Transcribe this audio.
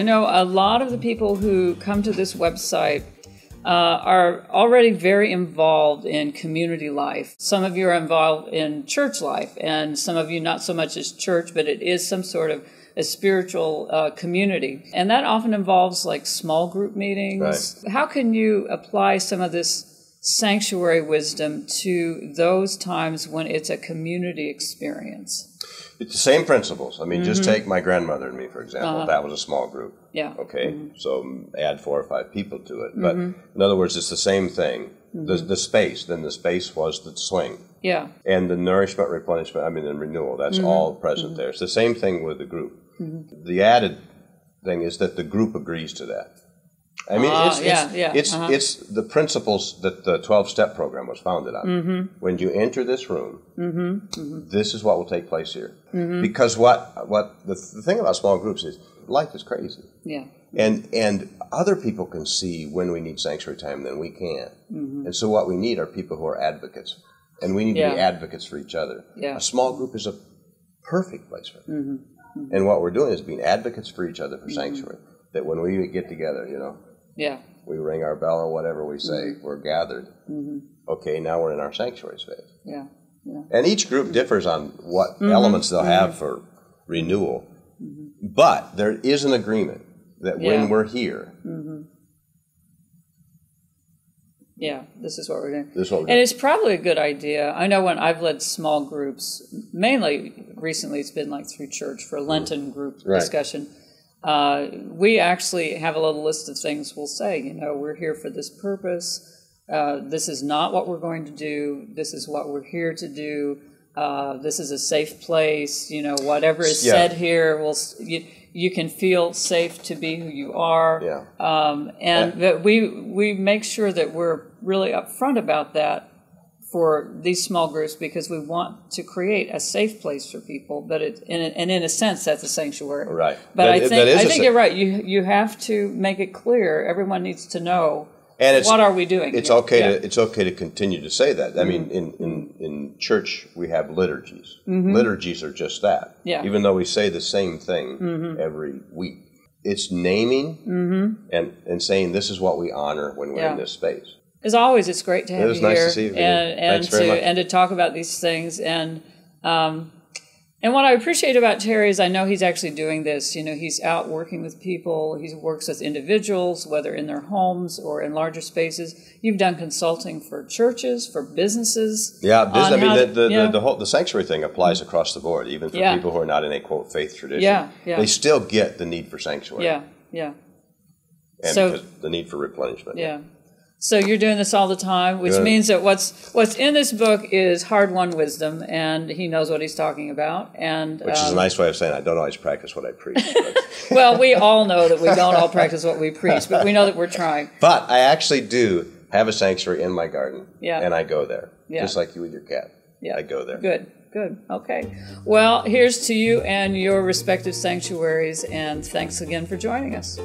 I know a lot of the people who come to this website are already very involved in community life. Some of you are involved in church life, and some of you not so much as church, but it is some sort of a spiritual community. And that often involves like small group meetings. Right. How can you apply some of this sanctuary wisdom to those times when it's a community experience? It's the same principles. I mean, just take my grandmother and me, for example. That was a small group. Yeah. Okay, so add 4 or 5 people to it. But in other words, it's the same thing. The space, then the space was the swing. Yeah. And the nourishment, replenishment, and renewal, that's all present there. It's the same thing with the group. The added thing is that the group agrees to that. I mean, it's the principles that the 12-step program was founded on. When you enter this room, this is what will take place here. Because the thing about small groups is life is crazy. Yeah. And other people can see when we need sanctuary time than we can. And so what we need are people who are advocates. And we need to be advocates for each other. Yeah. A small group is a perfect place for it. And what we're doing is being advocates for each other for sanctuary. That when we get together, we ring our bell or whatever we say, we're gathered. Okay, now we're in our sanctuary space. Yeah. Yeah. And each group differs on what elements they'll have for renewal. But there is an agreement that when we're here, this is what we're doing. This is what we're and doing. It's probably a good idea. I know when I've led small groups, mainly recently it's been like through church for a Lenten group discussion. We actually have a little list of things we'll say, we're here for this purpose. This is not what we're going to do. This is what we're here to do. This is a safe place. Whatever is said here, you can feel safe to be who you are. Yeah. That we make sure that we're really upfront about that for these small groups, because we want to create a safe place for people. But in a sense, that's a sanctuary. Right. But I think you're right. You have to make it clear. Everyone needs to know. And what are we doing? It's okay to continue to say that. I mean, in church we have liturgies. Liturgies are just that. Yeah. Even though we say the same thing every week, it's naming and saying this is what we honor when we're in this space. As always, it's great to have you here. It was nice to see you. And to talk about these things. And what I appreciate about Terry is I know he's actually doing this. He's out working with people. He works with individuals, whether in their homes or in larger spaces. You've done consulting for churches, for businesses. Yeah, the sanctuary thing applies across the board, even for people who are not in a, quote, faith tradition. Yeah. They still get the need for sanctuary. Yeah. And because the need for replenishment. Yeah. So you're doing this all the time, which means that what's in this book is hard-won wisdom, and he knows what he's talking about. Which is a nice way of saying I don't always practice what I preach. Well, we all know that we don't all practice what we preach, but we know that we're trying. But I actually do have a sanctuary in my garden, and I go there, just like you with your cat. Yeah. I go there. Good. Okay. Well, here's to you and your respective sanctuaries, and thanks again for joining us.